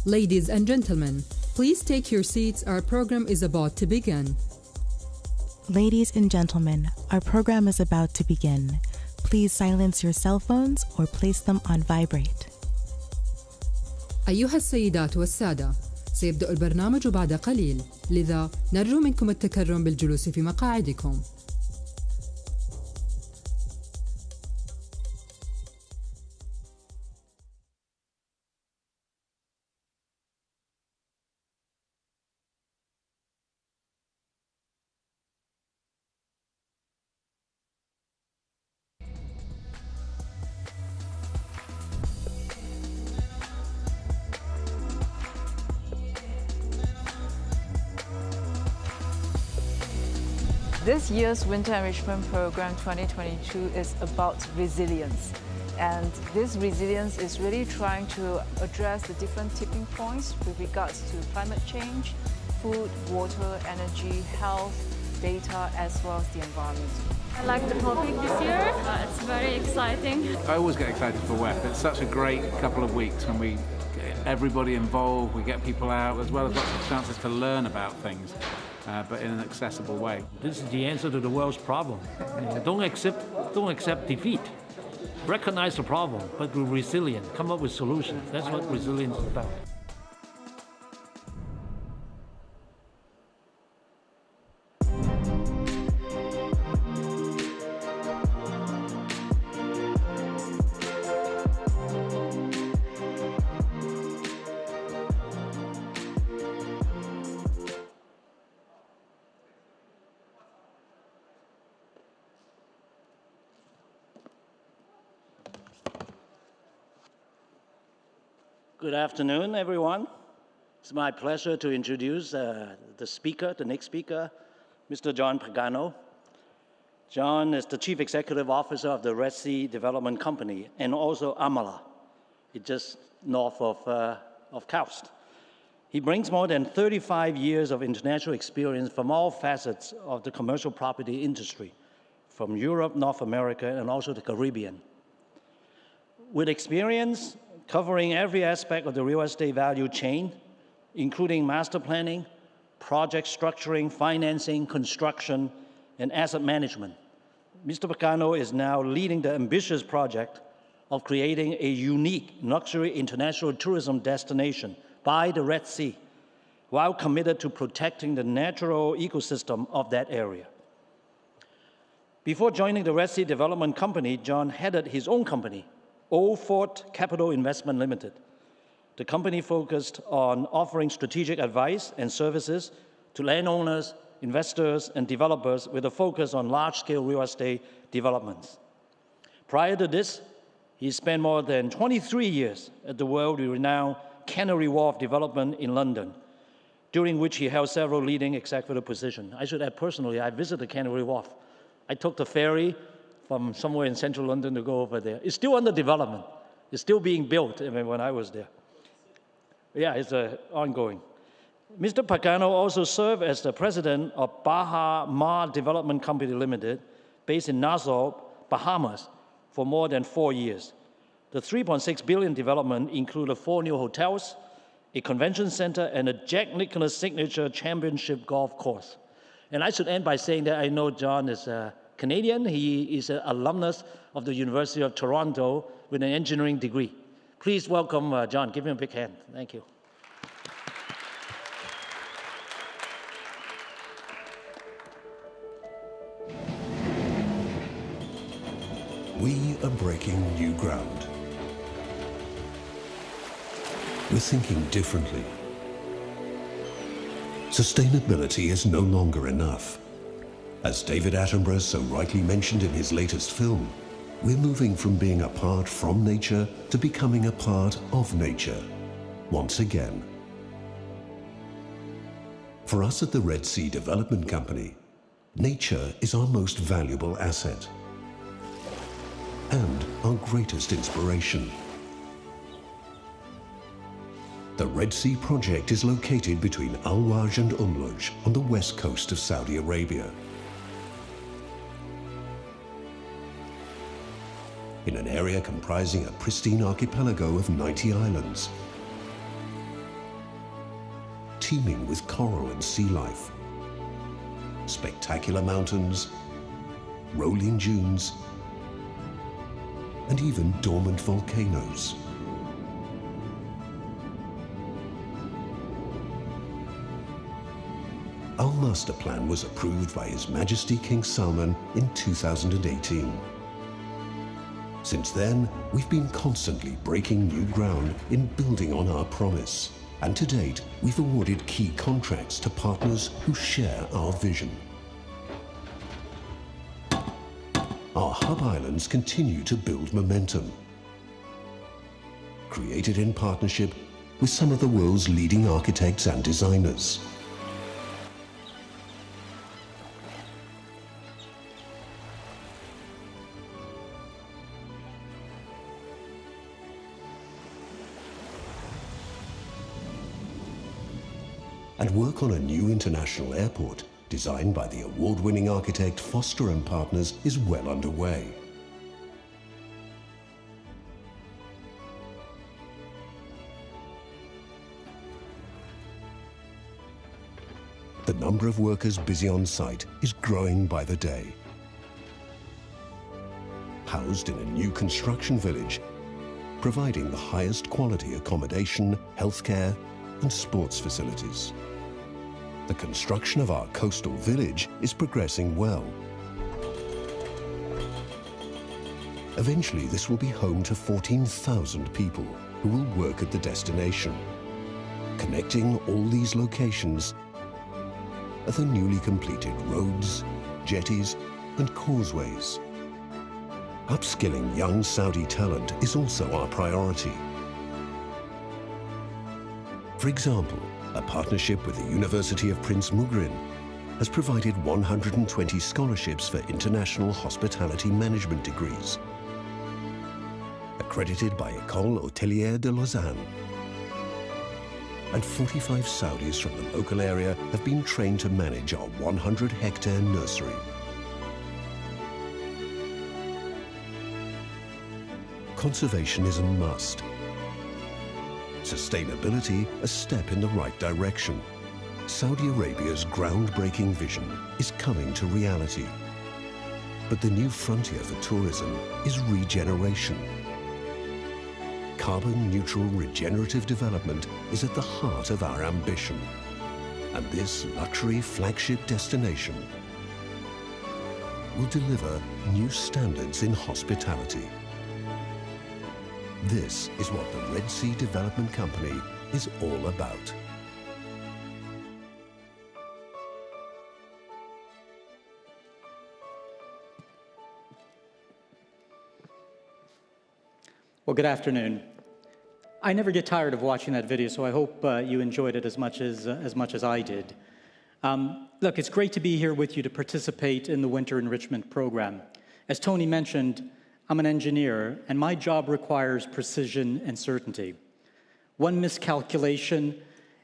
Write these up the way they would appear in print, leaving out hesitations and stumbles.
Ladies and gentlemen, please take your seats. Our program is about to begin. Ladies and gentlemen, our program is about to begin. Please silence your cell phones or place them on vibrate. أيها السيدات والسادة، سيبدأ البرنامج بعد قليل، لذا نرجو منكم التكرم بالجلوس في مقاعدكم. This year's Winter Enrichment Program 2022 is about resilience. And this resilience is really trying to address the different tipping points with regards to climate change, food, water, energy, health, data, as well as the environment. I like the topic this year. It's very exciting. I always get excited for WEP. It's such a great couple of weeks when we get everybody involved, we get people out, as well as lots of chances to learn about things. But in an accessible way. This is the answer to the world's problem. Don't accept defeat. Recognize the problem, but be resilient. Come up with solutions. That's what resilience is about. Good afternoon, everyone. It's my pleasure to introduce the next speaker, Mr. John Pagano. John is the Chief Executive Officer of the Red Sea Development Company and also Amaala. It's just north of Kaust. He brings more than 35 years of international experience from all facets of the commercial property industry, from Europe, North America, and also the Caribbean. With experience covering every aspect of the real estate value chain, including master planning, project structuring, financing, construction, and asset management. Mr. Pagano is now leading the ambitious project of creating a unique luxury international tourism destination by the Red Sea, while committed to protecting the natural ecosystem of that area. Before joining the Red Sea Development Company, John headed his own company, Old Fort Capital Investment Limited. The company focused on offering strategic advice and services to landowners, investors, and developers with a focus on large-scale real estate developments. Prior to this, he spent more than 23 years at the world-renowned Canary Wharf development in London, during which he held several leading executive positions. I should add personally, I visited Canary Wharf. I took the ferry from somewhere in central London to go over there. It's still under development. It's still being built when I was there. Yeah, it's ongoing. Mr. Pagano also served as the president of Baha Mar Development Company Limited, based in Nassau, Bahamas, for more than 4 years. The $3.6 billion development included 4 new hotels, a convention center, and a Jack Nicklaus Signature Championship golf course. And I should end by saying that I know John is Canadian. He is an alumnus of the University of Toronto with an engineering degree. Please welcome John. Give him a big hand. Thank you. We are breaking new ground. We're thinking differently. Sustainability is no longer enough. As David Attenborough so rightly mentioned in his latest film, we're moving from being apart from nature to becoming a part of nature, once again. For us at the Red Sea Development Company, nature is our most valuable asset and our greatest inspiration. The Red Sea project is located between Al-Waj and Umluj on the west coast of Saudi Arabia. In an area comprising a pristine archipelago of 90 islands. teeming with coral and sea life. Spectacular mountains, rolling dunes, and even dormant volcanoes. Our master plan was approved by His Majesty King Salman in 2018. Since then, we've been constantly breaking new ground in building on our promise. And to date, we've awarded key contracts to partners who share our vision. Our hub islands continue to build momentum. Created in partnership with some of the world's leading architects and designers. And work on a new international airport designed by the award-winning architect Foster & Partners is well underway. The number of workers busy on site is growing by the day. Housed in a new construction village, providing the highest quality accommodation, healthcare, and sports facilities. The construction of our coastal village is progressing well. Eventually, this will be home to 14,000 people who will work at the destination. Connecting all these locations are the newly completed roads, jetties, and causeways. Upskilling young Saudi talent is also our priority. For example, a partnership with the University of Prince Muqrin has provided 120 scholarships for international hospitality management degrees, accredited by École Hôtelière de Lausanne. And 45 Saudis from the local area have been trained to manage our 100-hectare nursery. Conservation is a must. Sustainability, a step in the right direction. Saudi Arabia's groundbreaking vision is coming to reality. But the new frontier for tourism is regeneration. Carbon-neutral regenerative development is at the heart of our ambition. And this luxury flagship destination will deliver new standards in hospitality. This is what the Red Sea Development Company is all about. Well, good afternoon. I never get tired of watching that video, so I hope you enjoyed it as much as I did. Look, it's great to be here with you to participate in the Winter Enrichment Program. As Tony mentioned, I'm an engineer, and my job requires precision and certainty. One miscalculation,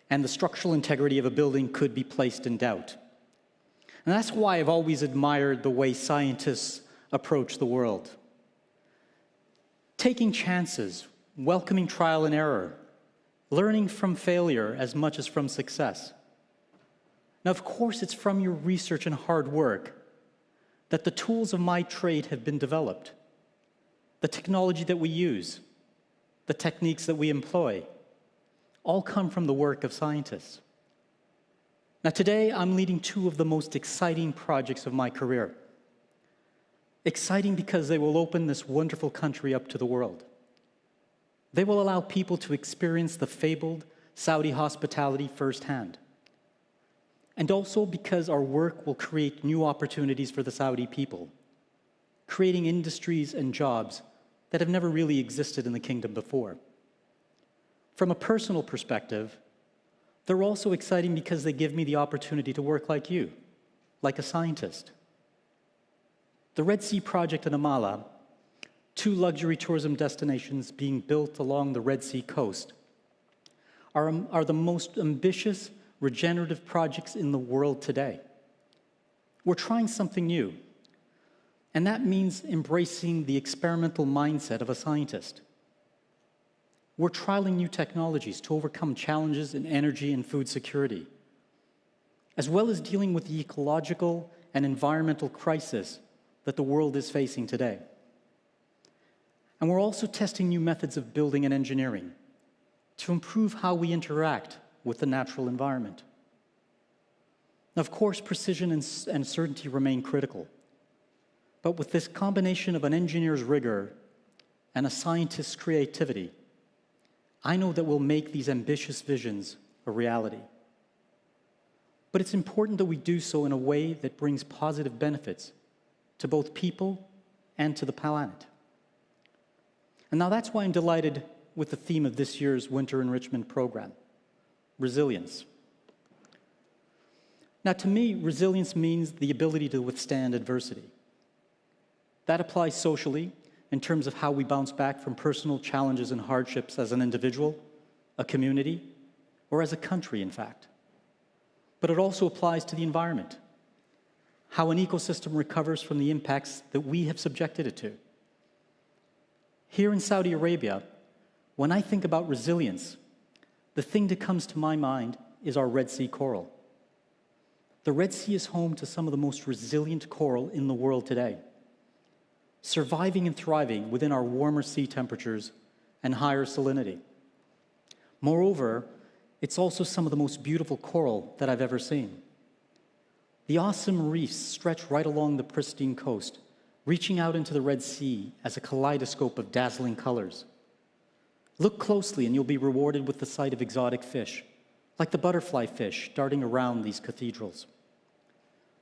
and the structural integrity of a building could be placed in doubt. And that's why I've always admired the way scientists approach the world. Taking chances, welcoming trial and error, learning from failure as much as from success. Now, of course, it's from your research and hard work that the tools of my trade have been developed. The technology that we use, the techniques that we employ, all come from the work of scientists. Now today, I'm leading two of the most exciting projects of my career. Exciting because they will open this wonderful country up to the world. They will allow people to experience the fabled Saudi hospitality firsthand. And also because our work will create new opportunities for the Saudi people, creating industries and jobs that have never really existed in the kingdom before. From a personal perspective, they're also exciting because they give me the opportunity to work like you, like a scientist. The Red Sea Project in Amaala, 2 luxury tourism destinations being built along the Red Sea coast, are the most ambitious regenerative projects in the world today. We're trying something new. And that means embracing the experimental mindset of a scientist. we're trialing new technologies to overcome challenges in energy and food security, as well as dealing with the ecological and environmental crisis that the world is facing today. And we're also testing new methods of building and engineering to improve how we interact with the natural environment. Now, of course, precision and certainty remain critical. But with this combination of an engineer's rigor and a scientist's creativity, I know that we'll make these ambitious visions a reality. But it's important that we do so in a way that brings positive benefits to both people and to the planet. And now that's why I'm delighted with the theme of this year's Winter Enrichment Program, resilience. Now, to me, resilience means the ability to withstand adversity. That applies socially in terms of how we bounce back from personal challenges and hardships as an individual, a community, or as a country, in fact. But it also applies to the environment, how an ecosystem recovers from the impacts that we have subjected it to. Here in Saudi Arabia, when I think about resilience, the thing that comes to my mind is our Red Sea coral. The Red Sea is home to some of the most resilient coral in the world today, surviving and thriving within our warmer sea temperatures and higher salinity. Moreover, it's also some of the most beautiful coral that I've ever seen. The awesome reefs stretch right along the pristine coast, reaching out into the Red Sea as a kaleidoscope of dazzling colors. Look closely and you'll be rewarded with the sight of exotic fish, like the butterfly fish darting around these cathedrals.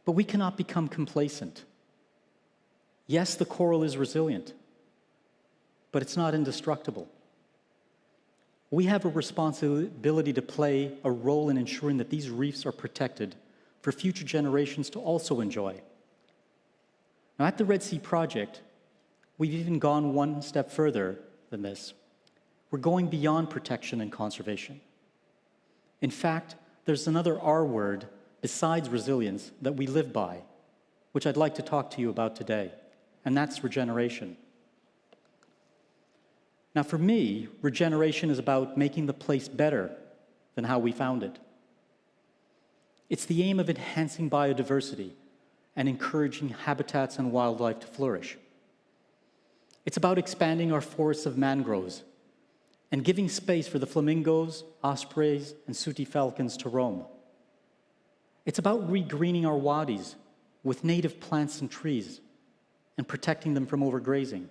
But we cannot become complacent. Yes, the coral is resilient, but it's not indestructible. We have a responsibility to play a role in ensuring that these reefs are protected for future generations to also enjoy. Now, at the Red Sea Project, we've even gone one step further than this. We're going beyond protection and conservation. In fact, there's another R word besides resilience that we live by, which I'd like to talk to you about today, and that's regeneration. Now, for me, regeneration is about making the place better than how we found it. It's the aim of enhancing biodiversity and encouraging habitats and wildlife to flourish. It's about expanding our forests of mangroves and giving space for the flamingos, ospreys, and sooty falcons to roam. It's about regreening our wadis with native plants and trees and protecting them from overgrazing.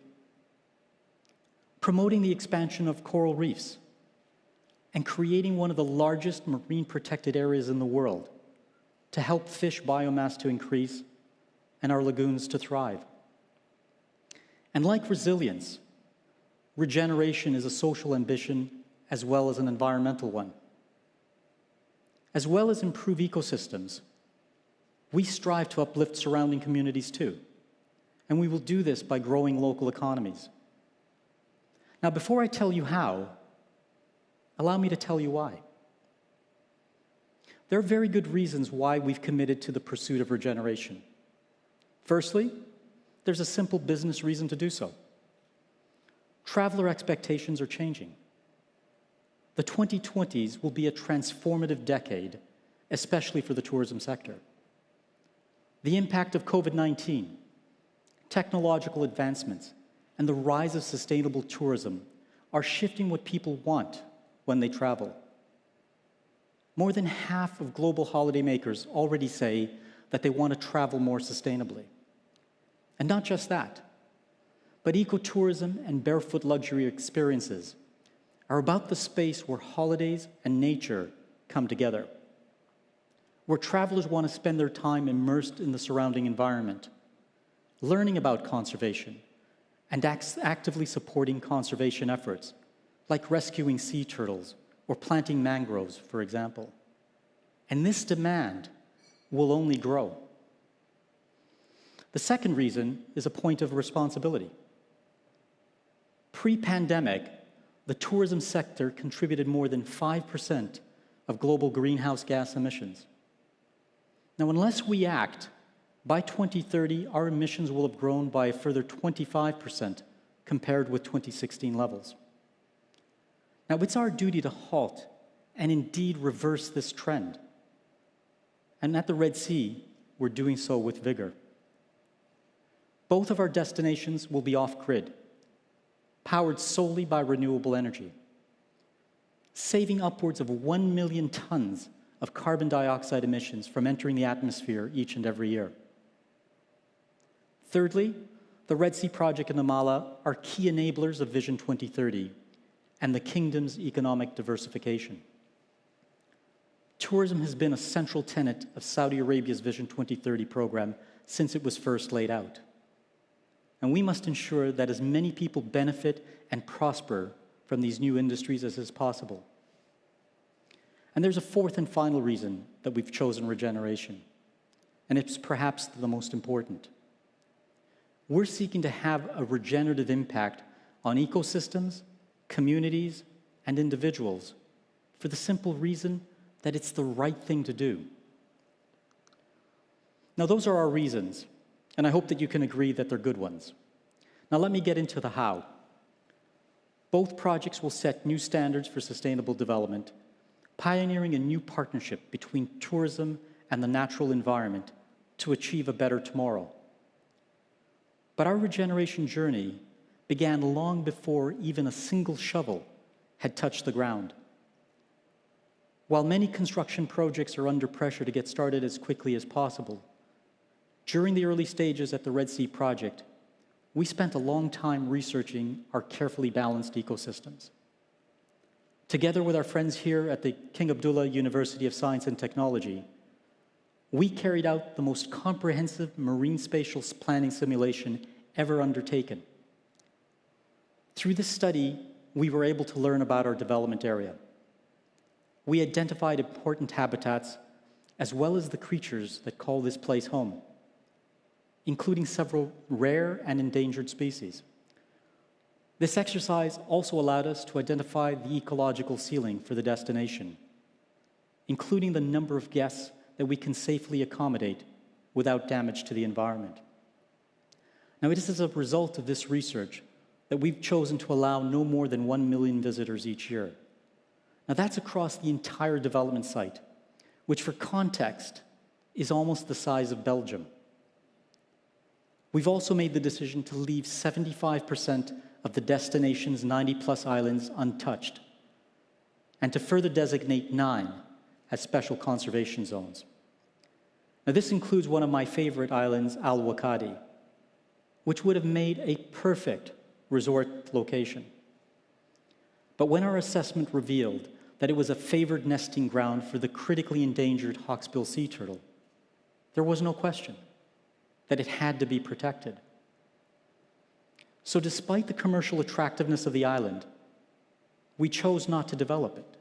Promoting the expansion of coral reefs and creating one of the largest marine protected areas in the world to help fish biomass to increase and our lagoons to thrive. And like resilience, regeneration is a social ambition as well as an environmental one. As well as improve ecosystems, we strive to uplift surrounding communities too, and we will do this by growing local economies. Now, before I tell you how, allow me to tell you why. There are very good reasons why we've committed to the pursuit of regeneration. Firstly, there's a simple business reason to do so. Traveler expectations are changing. The 2020s will be a transformative decade, especially for the tourism sector. The impact of COVID-19, technological advancements, and the rise of sustainable tourism are shifting what people want when they travel. More than half of global holidaymakers already say that they want to travel more sustainably. And not just that, but ecotourism and barefoot luxury experiences are about the space where holidays and nature come together, where travelers want to spend their time immersed in the surrounding environment, learning about conservation, and actively supporting conservation efforts, like rescuing sea turtles or planting mangroves, for example. And this demand will only grow. The second reason is a point of responsibility. Pre-pandemic, the tourism sector contributed more than 5% of global greenhouse gas emissions. Now, unless we act, by 2030, our emissions will have grown by a further 25% compared with 2016 levels. Now, it's our duty to halt and indeed reverse this trend. And at the Red Sea, we're doing so with vigor. Both of our destinations will be off-grid, powered solely by renewable energy, saving upwards of 1 million tons of carbon dioxide emissions from entering the atmosphere each and every year. Thirdly, the Red Sea project and Amaala are key enablers of Vision 2030 and the kingdom's economic diversification. Tourism has been a central tenet of Saudi Arabia's Vision 2030 program since it was first laid out. And we must ensure that as many people benefit and prosper from these new industries as is possible. And there's a fourth and final reason that we've chosen regeneration, and it's perhaps the most important. We're seeking to have a regenerative impact on ecosystems, communities, and individuals for the simple reason that it's the right thing to do. Now, those are our reasons, and I hope that you can agree that they're good ones. Now, let me get into the how. Both projects will set new standards for sustainable development, pioneering a new partnership between tourism and the natural environment to achieve a better tomorrow. But our regeneration journey began long before even a single shovel had touched the ground. While many construction projects are under pressure to get started as quickly as possible, during the early stages at the Red Sea project, we spent a long time researching our carefully balanced ecosystems. Together with our friends here at the King Abdullah University of Science and Technology, we carried out the most comprehensive marine spatial planning simulation ever undertaken. Through this study, we were able to learn about our development area. We identified important habitats as well as the creatures that call this place home, including several rare and endangered species. This exercise also allowed us to identify the ecological ceiling for the destination, including the number of guests that we can safely accommodate without damage to the environment. Now, it is as a result of this research that we've chosen to allow no more than 1 million visitors each year. Now, that's across the entire development site, which for context is almost the size of Belgium. We've also made the decision to leave 75% of the destination's 90-plus islands untouched, and to further designate 9 as special conservation zones. Now, this includes one of my favorite islands, Al-Wakadi, which would have made a perfect resort location. But when our assessment revealed that it was a favored nesting ground for the critically endangered hawksbill sea turtle, there was no question that it had to be protected. So despite the commercial attractiveness of the island, we chose not to develop it.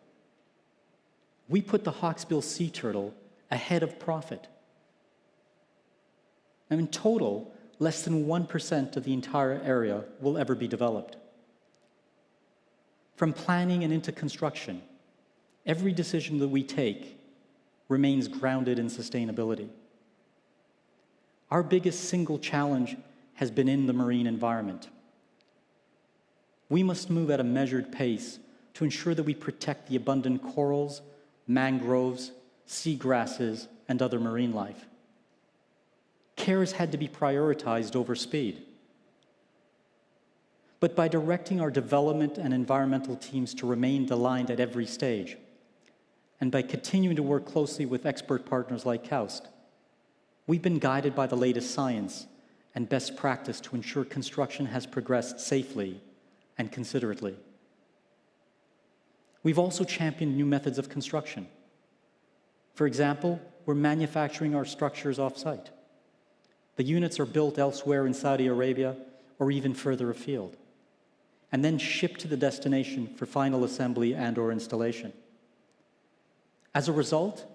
We put the hawksbill sea turtle ahead of profit. And in total, less than 1% of the entire area will ever be developed. From planning and into construction, every decision that we take remains grounded in sustainability. Our biggest single challenge has been in the marine environment. We must move at a measured pace to ensure that we protect the abundant corals, mangroves, seagrasses, and other marine life. Care has had to be prioritized over speed. But by directing our development and environmental teams to remain aligned at every stage, and by continuing to work closely with expert partners like KAUST, we've been guided by the latest science and best practice to ensure construction has progressed safely and considerately. We've also championed new methods of construction. For example, we're manufacturing our structures off-site. The units are built elsewhere in Saudi Arabia or even further afield, and then shipped to the destination for final assembly and/or installation. As a result,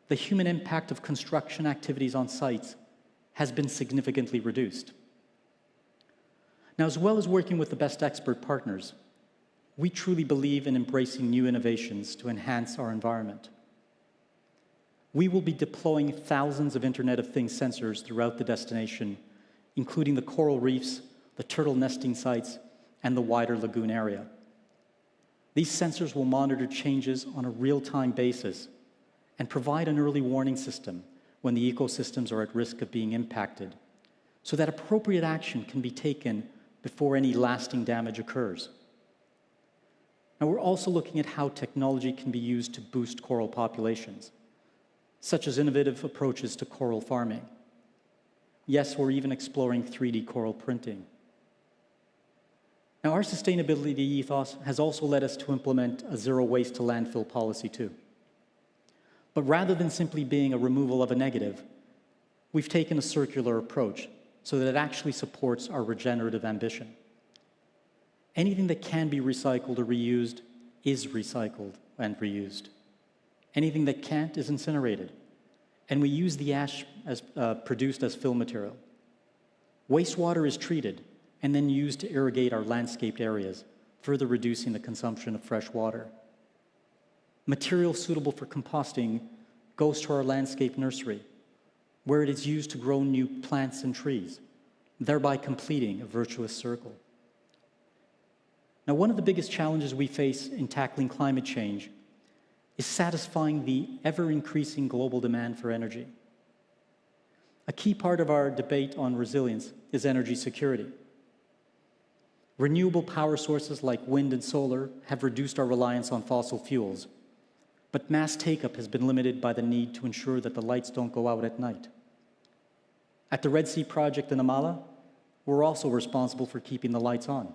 the human impact of construction activities on sites has been significantly reduced. Now, as well as working with the best expert partners, we truly believe in embracing new innovations to enhance our environment. We will be deploying thousands of Internet of Things sensors throughout the destination, including the coral reefs, the turtle nesting sites, and the wider lagoon area. These sensors will monitor changes on a real-time basis and provide an early warning system when the ecosystems are at risk of being impacted, so that appropriate action can be taken before any lasting damage occurs. Now, we're also looking at how technology can be used to boost coral populations, such as innovative approaches to coral farming. Yes, we're even exploring 3D coral printing. Now, our sustainability ethos has also led us to implement a zero waste to landfill policy too. But rather than simply being a removal of a negative, we've taken a circular approach so that it actually supports our regenerative ambition. Anything that can be recycled or reused is recycled and reused. Anything that can't is incinerated. And we use the ash as, produced as fill material. Wastewater is treated and then used to irrigate our landscaped areas, further reducing the consumption of fresh water. Material suitable for composting goes to our landscape nursery, where it is used to grow new plants and trees, thereby completing a virtuous circle. Now, one of the biggest challenges we face in tackling climate change is satisfying the ever-increasing global demand for energy. A key part of our debate on resilience is energy security. Renewable power sources like wind and solar have reduced our reliance on fossil fuels, but mass take-up has been limited by the need to ensure that the lights don't go out at night. At the Red Sea project in Amaala, we're also responsible for keeping the lights on.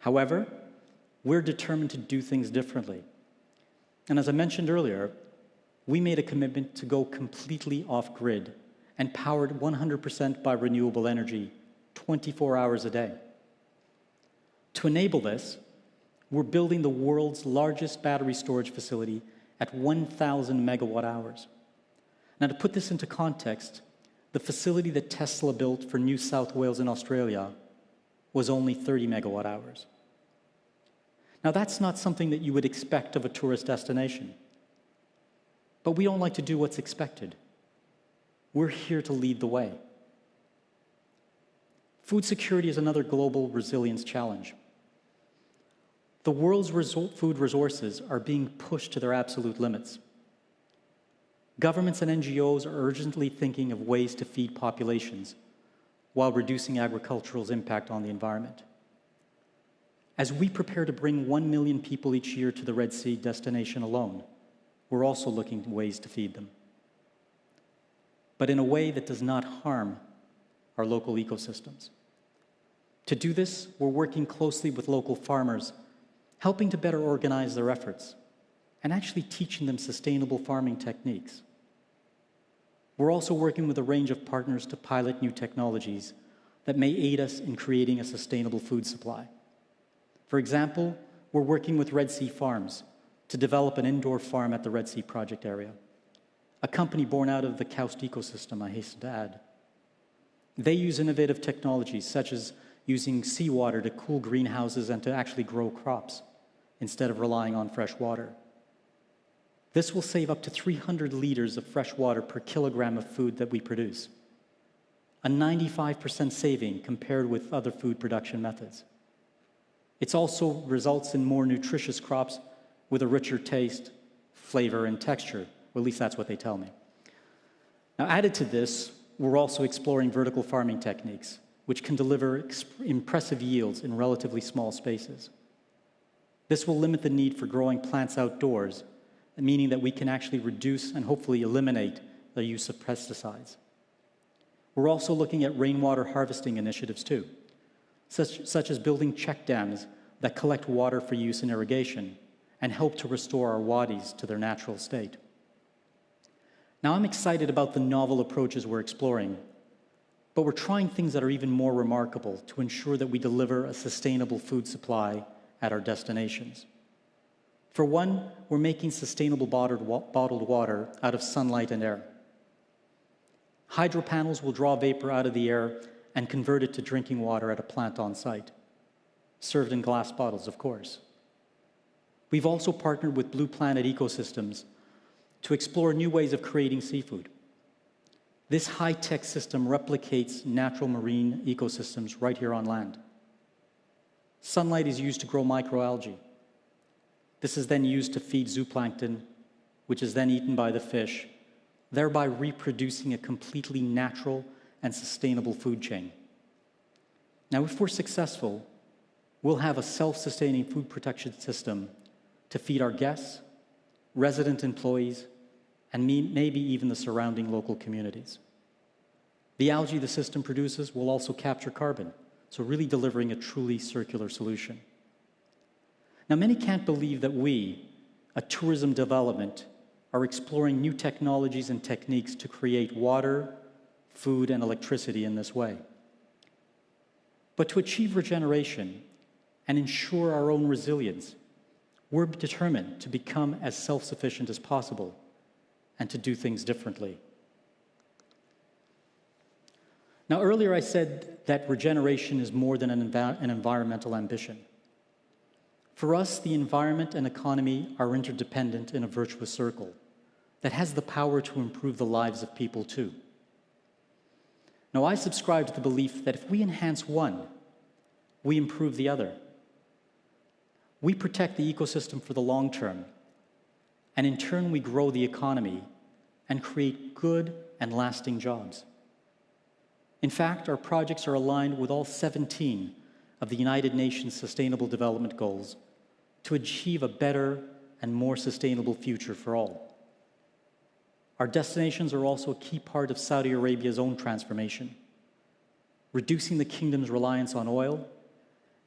However, we're determined to do things differently. And as I mentioned earlier, we made a commitment to go completely off-grid and powered 100% by renewable energy 24 hours a day. To enable this, we're building the world's largest battery storage facility at 1,000 megawatt hours. Now, to put this into context, the facility that Tesla built for New South Wales in Australia was only 30 megawatt hours. Now, that's not something that you would expect of a tourist destination. But we don't like to do what's expected. We're here to lead the way. Food security is another global resilience challenge. The world's food resources are being pushed to their absolute limits. Governments and NGOs are urgently thinking of ways to feed populations while reducing agricultural's impact on the environment. As we prepare to bring 1 million people each year to the Red Sea destination alone, we're also looking at ways to feed them, but in a way that does not harm our local ecosystems. To do this, we're working closely with local farmers, helping to better organize their efforts, and actually teaching them sustainable farming techniques. We're also working with a range of partners to pilot new technologies that may aid us in creating a sustainable food supply. For example, we're working with Red Sea Farms to develop an indoor farm at the Red Sea project area, a company born out of the Kaust ecosystem, I hasten to add. They use innovative technologies such as using seawater to cool greenhouses and to actually grow crops instead of relying on fresh water. This will save up to 300 liters of fresh water per kilogram of food that we produce, a 95% saving compared with other food production methods. It also results in more nutritious crops with a richer taste, flavor, and texture. Well, at least that's what they tell me. Now, added to this, we're also exploring vertical farming techniques, which can deliver impressive yields in relatively small spaces. This will limit the need for growing plants outdoors, meaning that we can actually reduce and hopefully eliminate the use of pesticides. We're also looking at rainwater harvesting initiatives too, such as building check dams that collect water for use in irrigation and help to restore our wadis to their natural state. Now, I'm excited about the novel approaches we're exploring, but we're trying things that are even more remarkable to ensure that we deliver a sustainable food supply at our destinations. For one, we're making sustainable bottled water out of sunlight and air. Hydro panels will draw vapor out of the air and convert it to drinking water at a plant on site, served in glass bottles, of course. We've also partnered with Blue Planet Ecosystems to explore new ways of creating seafood. This high-tech system replicates natural marine ecosystems right here on land. Sunlight is used to grow microalgae, This is then used to feed zooplankton, which is then eaten by the fish, thereby reproducing a completely natural and sustainable food chain. Now, if we're successful, we'll have a self-sustaining food production system to feed our guests, resident employees, and maybe even the surrounding local communities. The algae the system produces will also capture carbon, so really delivering a truly circular solution. Now, many can't believe that we, a tourism development, are exploring new technologies and techniques to create water, food, and electricity in this way. But to achieve regeneration and ensure our own resilience, we're determined to become as self-sufficient as possible and to do things differently. Now, earlier I said that regeneration is more than an environmental ambition. For us, the environment and economy are interdependent in a virtuous circle that has the power to improve the lives of people too. Now, I subscribe to the belief that if we enhance one, we improve the other. We protect the ecosystem for the long term, and in turn we grow the economy and create good and lasting jobs. In fact, our projects are aligned with all 17 of the United Nations Sustainable Development Goals to achieve a better and more sustainable future for all. Our destinations are also a key part of Saudi Arabia's own transformation, reducing the kingdom's reliance on oil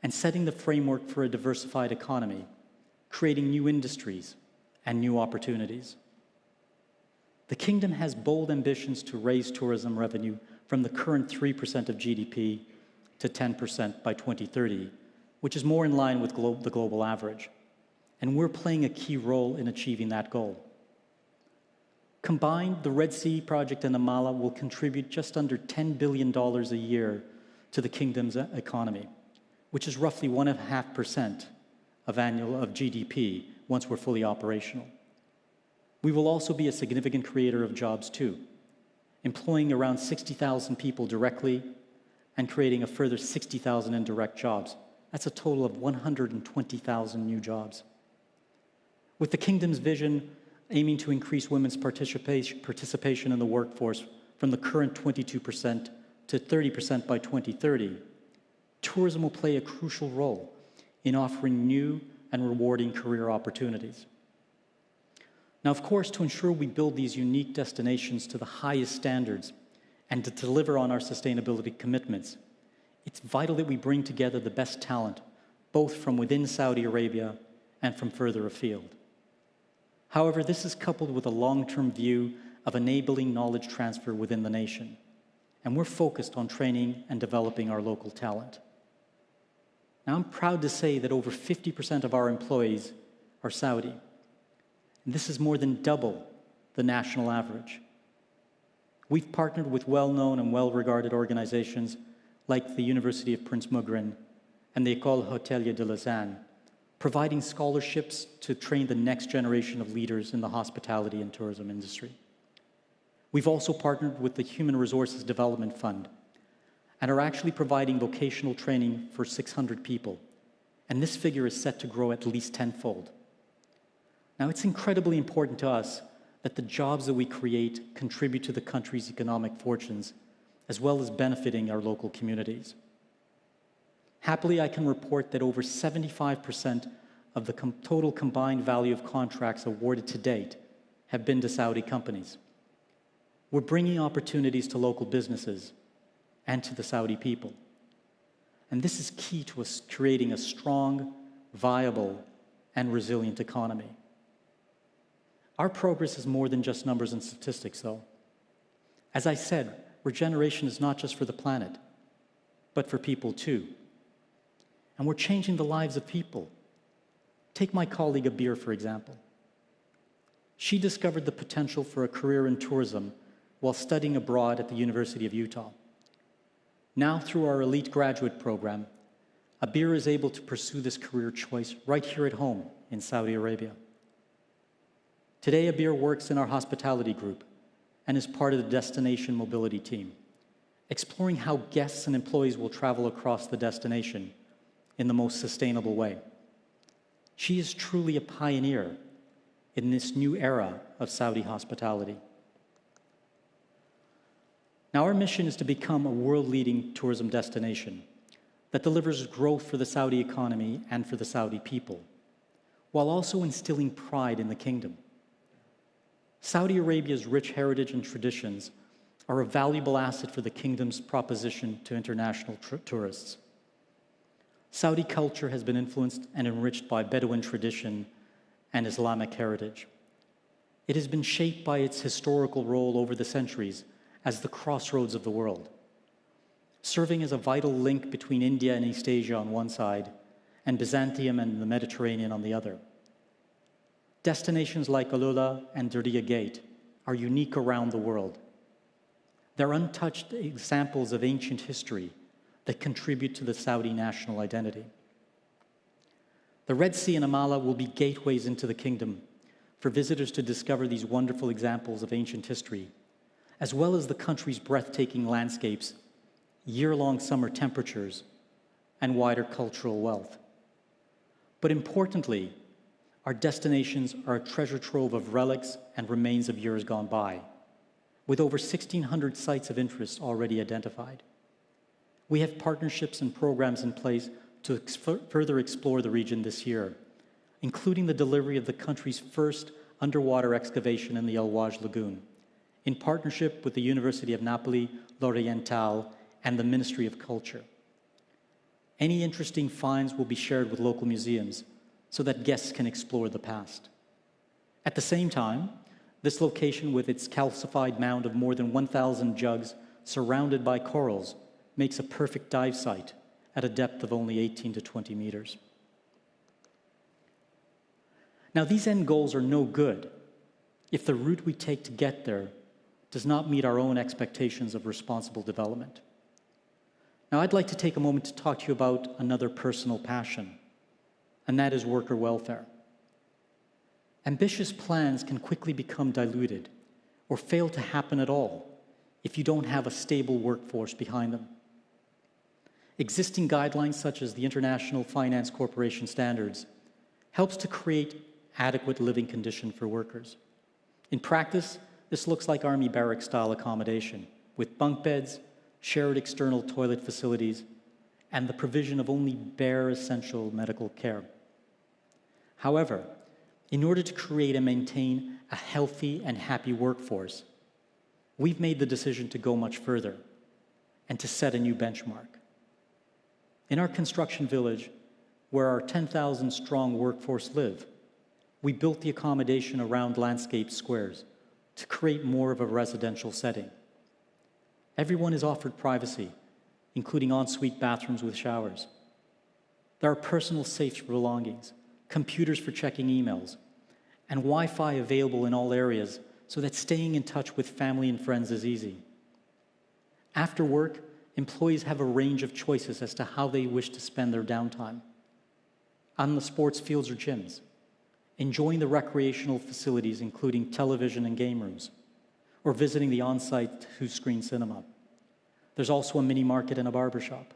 and setting the framework for a diversified economy, creating new industries and new opportunities. The kingdom has bold ambitions to raise tourism revenue from the current 3% of GDP to 10% by 2030, which is more in line with the global average. And we're playing a key role in achieving that goal. Combined, the Red Sea project and Amaala will contribute just under $10 billion a year to the kingdom's economy, which is roughly 1.5% of GDP once we're fully operational. We will also be a significant creator of jobs too, employing around 60,000 people directly and creating a further 60,000 indirect jobs. That's a total of 120,000 new jobs. With the kingdom's vision aiming to increase women's participation in the workforce from the current 22% to 30% by 2030, tourism will play a crucial role in offering new and rewarding career opportunities. Now, of course, to ensure we build these unique destinations to the highest standards and to deliver on our sustainability commitments, it's vital that we bring together the best talent, both from within Saudi Arabia and from further afield. However, this is coupled with a long-term view of enabling knowledge transfer within the nation, and we're focused on training and developing our local talent. Now, I'm proud to say that over 50% of our employees are Saudi. And this is more than double the national average. We've partnered with well-known and well-regarded organizations like the University of Prince Mugrin and the École Hôtelière de Lausanne, providing scholarships to train the next generation of leaders in the hospitality and tourism industry. We've also partnered with the Human Resources Development Fund and are actually providing vocational training for 600 people, and this figure is set to grow at least tenfold. Now, it's incredibly important to us that the jobs that we create contribute to the country's economic fortunes, as well as benefiting our local communities. Happily, I can report that over 75% of the total combined value of contracts awarded to date have been to Saudi companies. We're bringing opportunities to local businesses and to the Saudi people. And this is key to us creating a strong, viable, and resilient economy. Our progress is more than just numbers and statistics, though. As I said, regeneration is not just for the planet, but for people too. And we're changing the lives of people. Take my colleague Abir, for example. She discovered the potential for a career in tourism while studying abroad at the University of Utah. Now, through our elite graduate program, Abir is able to pursue this career choice right here at home in Saudi Arabia. Today, Abir works in our hospitality group and is part of the destination mobility team, exploring how guests and employees will travel across the destination in the most sustainable way. She is truly a pioneer in this new era of Saudi hospitality. Now, our mission is to become a world-leading tourism destination that delivers growth for the Saudi economy and for the Saudi people, while also instilling pride in the kingdom. Saudi Arabia's rich heritage and traditions are a valuable asset for the kingdom's proposition to international tourists. Saudi culture has been influenced and enriched by Bedouin tradition and Islamic heritage. It has been shaped by its historical role over the centuries as the crossroads of the world, serving as a vital link between India and East Asia on one side and Byzantium and the Mediterranean on the other. Destinations like Alula and Diriyah Gate are unique around the world. They're untouched examples of ancient history that contribute to the Saudi national identity. The Red Sea and Amaala will be gateways into the kingdom for visitors to discover these wonderful examples of ancient history, as well as the country's breathtaking landscapes, year-long summer temperatures, and wider cultural wealth. But importantly, our destinations are a treasure trove of relics and remains of years gone by, with over 1,600 sites of interest already identified. We have partnerships and programs in place to further explore the region this year, including the delivery of the country's first underwater excavation in the El Waj Lagoon, in partnership with the University of Napoli, L'Orientale, and the Ministry of Culture. Any interesting finds will be shared with local museums so that guests can explore the past. At the same time, this location, with its calcified mound of more than 1,000 jugs surrounded by corals, makes a perfect dive site at a depth of only 18 to 20 meters. Now, these end goals are no good if the route we take to get there does not meet our own expectations of responsible development. Now, I'd like to take a moment to talk to you about another personal passion, and that is worker welfare. Ambitious plans can quickly become diluted or fail to happen at all if you don't have a stable workforce behind them. Existing guidelines such as the International Finance Corporation Standards helps to create adequate living conditions for workers. In practice, this looks like Army barrack-style accommodation with bunk beds, shared external toilet facilities, and the provision of only bare essential medical care. However, in order to create and maintain a healthy and happy workforce, we've made the decision to go much further and to set a new benchmark. In our construction village, where our 10,000-strong workforce live, we built the accommodation around landscape squares to create more of a residential setting. Everyone is offered privacy, including ensuite bathrooms with showers. There are personal safe belongings, computers for checking emails, and Wi-Fi available in all areas so that staying in touch with family and friends is easy. After work, employees have a range of choices as to how they wish to spend their downtime. On the sports fields or gyms, enjoying the recreational facilities including television and game rooms, or visiting the on-site two-screen cinema. There's also a mini market and a barbershop.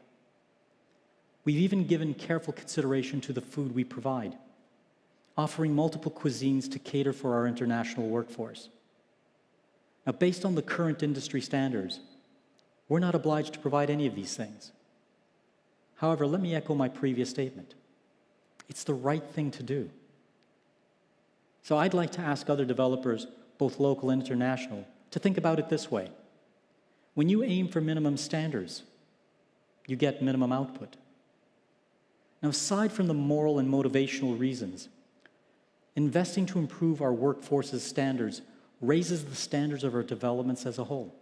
We've even given careful consideration to the food we provide, offering multiple cuisines to cater for our international workforce. Now, based on the current industry standards, we're not obliged to provide any of these things. However, let me echo my previous statement. It's the right thing to do. So I'd like to ask other developers, both local and international, to think about it this way. When you aim for minimum standards, you get minimum output. Now, aside from the moral and motivational reasons, investing to improve our workforce's standards raises the standards of our developments as a whole.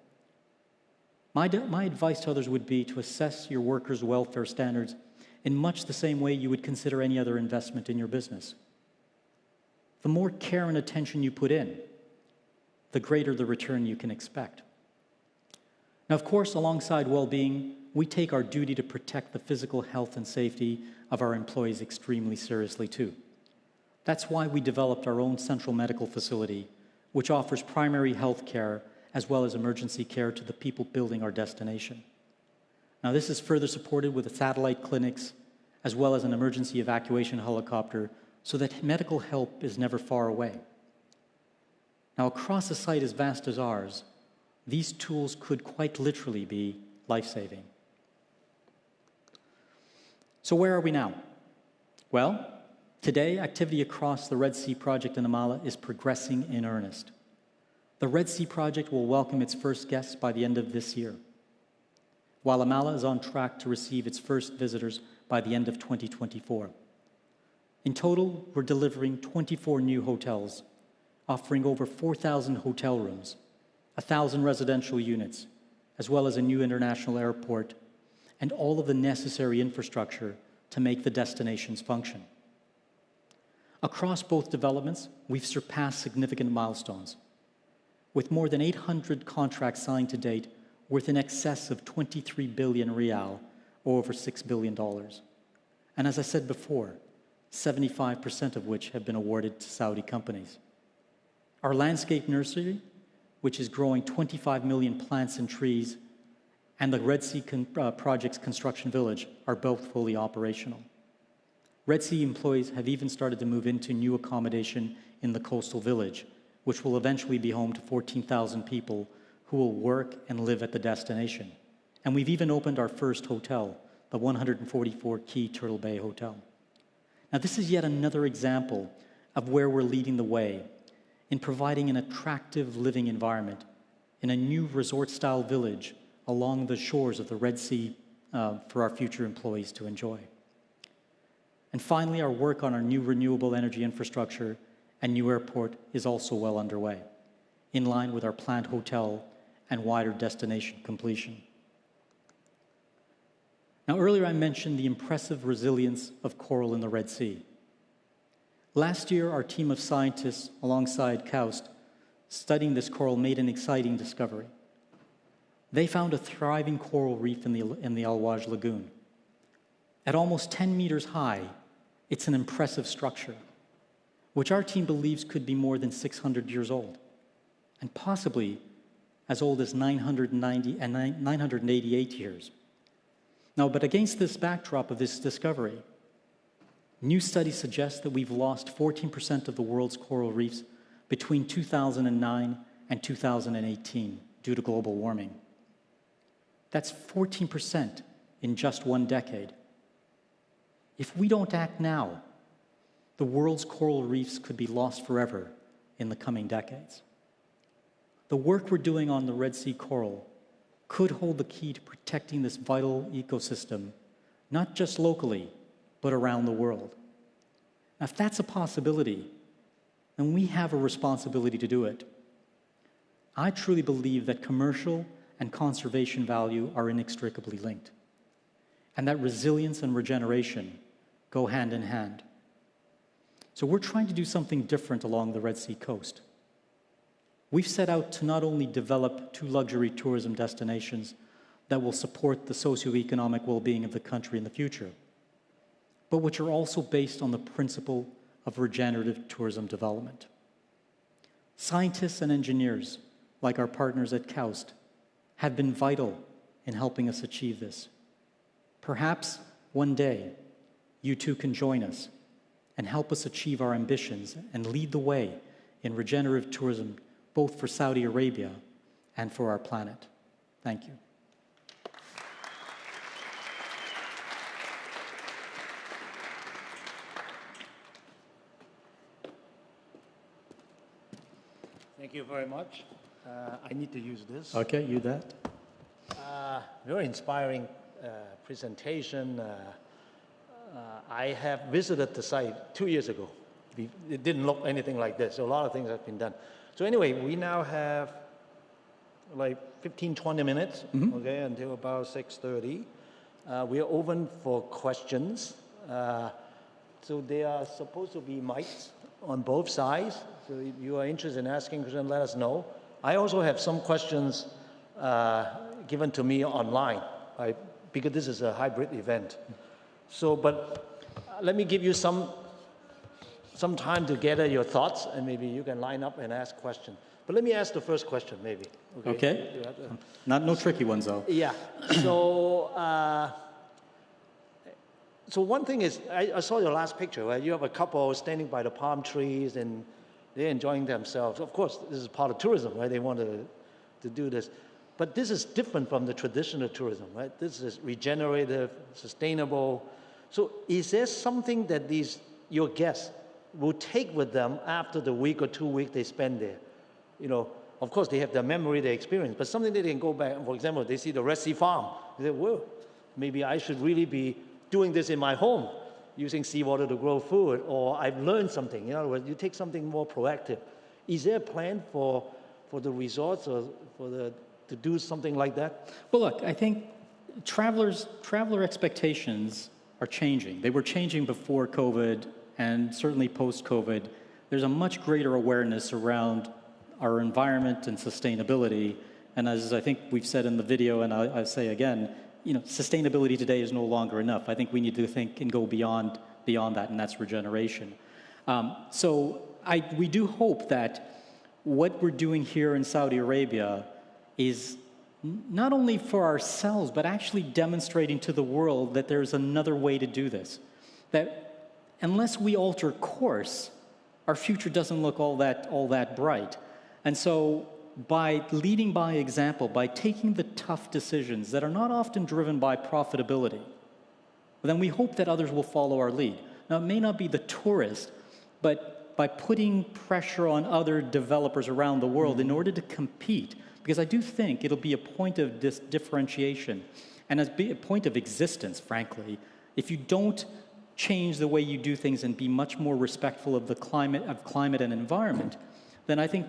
My advice to others would be to assess your workers' welfare standards in much the same way you would consider any other investment in your business. The more care and attention you put in, the greater the return you can expect. Now, of course, alongside well-being, we take our duty to protect the physical health and safety of our employees extremely seriously too. That's why we developed our own central medical facility, which offers primary health care as well as emergency care to the people building our destination. Now, this is further supported with the satellite clinics as well as an emergency evacuation helicopter so that medical help is never far away. Now, across a site as vast as ours, these tools could quite literally be life-saving. So where are we now? Well, today, activity across the Red Sea project in Amaala is progressing in earnest. The Red Sea project will welcome its first guests by the end of this year, while Amaala is on track to receive its first visitors by the end of 2024. In total, we're delivering 24 new hotels, offering over 4,000 hotel rooms, 1,000 residential units, as well as a new international airport, and all of the necessary infrastructure to make the destinations function. Across both developments, we've surpassed significant milestones, with more than 800 contracts signed to date worth in excess of 23 billion rial, or over $6 billion. And as I said before, 75% of which have been awarded to Saudi companies. Our landscape nursery, which is growing 25 million plants and trees, and the Red Sea project's construction village are both fully operational. Red Sea employees have even started to move into new accommodation in the coastal village, which will eventually be home to 14,000 people who will work and live at the destination. And we've even opened our first hotel, the 144-key Turtle Bay Hotel. Now, this is yet another example of where we're leading the way in providing an attractive living environment in a new resort-style village along the shores of the Red Sea for our future employees to enjoy. And finally, our work on our new renewable energy infrastructure and new airport is also well underway, in line with our planned hotel and wider destination completion. Now, earlier I mentioned the impressive resilience of coral in the Red Sea. Last year, our team of scientists, alongside KAUST, studying this coral, made an exciting discovery. They found a thriving coral reef in the Al Waj Lagoon. At almost 10 meters high, it's an impressive structure, which our team believes could be more than 600 years old, and possibly as old as 988 years. Now, but against this backdrop of this discovery, new studies suggest that we've lost 14% of the world's coral reefs between 2009 and 2018 due to global warming. That's 14% in just one decade. If we don't act now, the world's coral reefs could be lost forever in the coming decades. The work we're doing on the Red Sea coral could hold the key to protecting this vital ecosystem, not just locally, but around the world. Now, if that's a possibility, then we have a responsibility to do it. I truly believe that commercial and conservation value are inextricably linked, and that resilience and regeneration go hand in hand. So we're trying to do something different along the Red Sea coast. We've set out to not only develop 2 luxury tourism destinations that will support the socioeconomic well-being of the country in the future, but which are also based on the principle of regenerative tourism development. Scientists and engineers, like our partners at KAUST, have been vital in helping us achieve this. Perhaps one day, you too can join us and help us achieve our ambitions and lead the way in regenerative tourism, both for Saudi Arabia and for our planet. Thank you. Thank you very much. I need to use this. Okay, you that. Very inspiring presentation. I have visited the site 2 years ago. It didn't look anything like this, so a lot of things have been done. So anyway, we now have like 15, 20 minutes, okay, until about 6:30. We are open for questions. So there are supposed to be mics on both sides. So if you are interested in asking questions, let us know. I also have some questions given to me online, because this is a hybrid event. So, but let me give you some time to gather your thoughts, and maybe you can line up and ask questions. But let me ask the first question, maybe. Okay. No tricky ones, though. Yeah. So So one thing is, I saw your last picture, right? You have a couple standing by the palm trees and they're enjoying themselves. Of course, this is part of tourism, right? They want to do this. But this is different from the traditional tourism, right? This is regenerative, sustainable. So is there something that your guests will take with them after the week or 2 weeks they spend there? You know, of course, they have their memory, their experience, but something that they can go back. For example, they see the Red Sea farm. They say, well, maybe I should really be doing this in my home, using seawater to grow food, or I've learned something. In other words, you take something more proactive. Is there a plan for the resorts or to do something like that? Well, look, I think traveler expectations are changing. They were changing before COVID, and certainly post-COVID. There's a much greater awareness around our environment and sustainability. And as I think we've said in the video, and I say again, you know, sustainability today is no longer enough. I think we need to think and go beyond that, and that's regeneration. So we do hope that what we're doing here in Saudi Arabia is not only for ourselves, but actually demonstrating to the world that there's another way to do this. That unless we alter course, our future doesn't look all that bright. And so by leading by example, by taking the tough decisions that are not often driven by profitability, then we hope that others will follow our lead. Now, it may not be the tourist, but by putting pressure on other developers around the world in order to compete, because I do think it'll be a point of differentiation and a point of existence, frankly, if you don't change the way you do things and be much more respectful of the climate and environment, then I think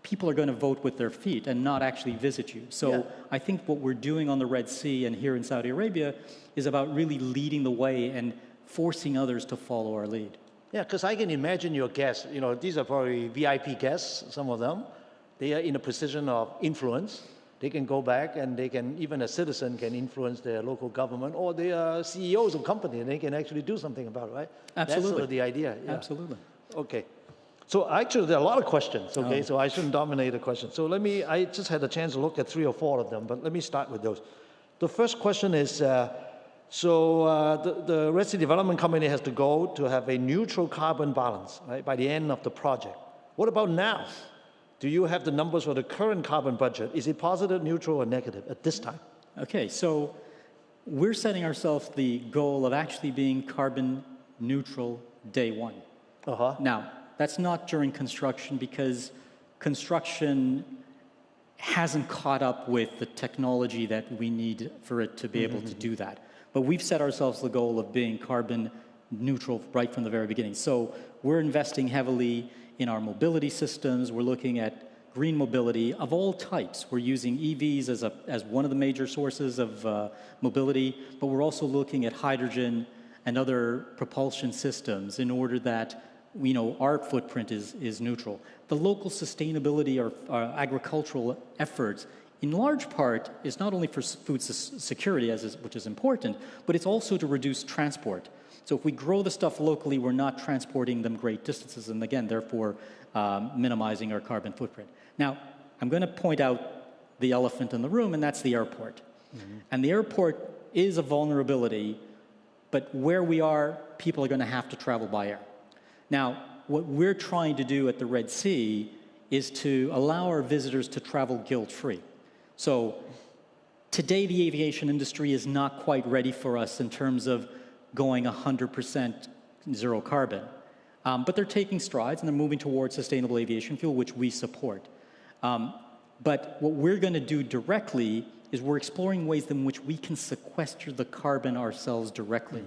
people are going to vote with their feet and not actually visit you. So I think what we're doing on the Red Sea and here in Saudi Arabia is about really leading the way and forcing others to follow our lead. Yeah, because I can imagine your guests, you know, these are probably VIP guests, some of them. They are in a position of influence. They can go back and they can, even a citizen can influence their local government, or they are CEOs of companies and they can actually do something about it, right? Absolutely. That's sort of the idea. Yeah. Absolutely. Okay. So actually, there are a lot of questions, okay? So I shouldn't dominate the questions. So I just had a chance to look at 3 or 4 of them, but let me start with those. The first question is, the Red Sea Development Company has to go to have a neutral carbon balance, right, by the end of the project. What about now? Do you have the numbers for the current carbon budget? Is it positive, neutral, or negative at this time? Okay, so we're setting ourselves the goal of actually being carbon neutral day one. Now, that's not during construction because construction hasn't caught up with the technology that we need for it to be able to do that. But we've set ourselves the goal of being carbon neutral right from the very beginning. So we're investing heavily in our mobility systems. We're looking at green mobility of all types. We're using EVs as one of the major sources of mobility, but we're also looking at hydrogen and other propulsion systems in order that our footprint is neutral. The local sustainability or agricultural efforts, in large part, is not only for food security, which is important, but it's also to reduce transport. So if we grow the stuff locally, we're not transporting them great distances, and again, therefore, minimizing our carbon footprint. Now, I'm going to point out the elephant in the room, and that's the airport. And the airport is a vulnerability, but where we are, people are going to have to travel by air. Now, what we're trying to do at the Red Sea is to allow our visitors to travel guilt-free. So today, the aviation industry is not quite ready for us in terms of going 100% zero carbon. But they're taking strides and they're moving towards sustainable aviation fuel, which we support. But what we're going to do directly is we're exploring ways in which we can sequester the carbon ourselves directly.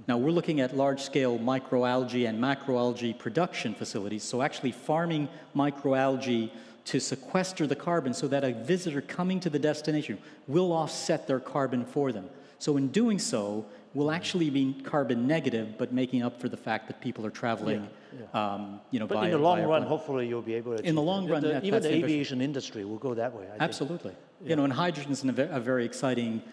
Now, we're looking at large-scale microalgae and macroalgae production facilities, so actually farming microalgae to sequester the carbon so that a visitor coming to the destination will offset their carbon for them. So in doing so, we'll actually be carbon negative, but making up for the fact that people are traveling, But in the long run, hopefully you'll be able to achieve in the long run, even the aviation industry will go that way. I Absolutely. Think. And hydrogen is a very exciting,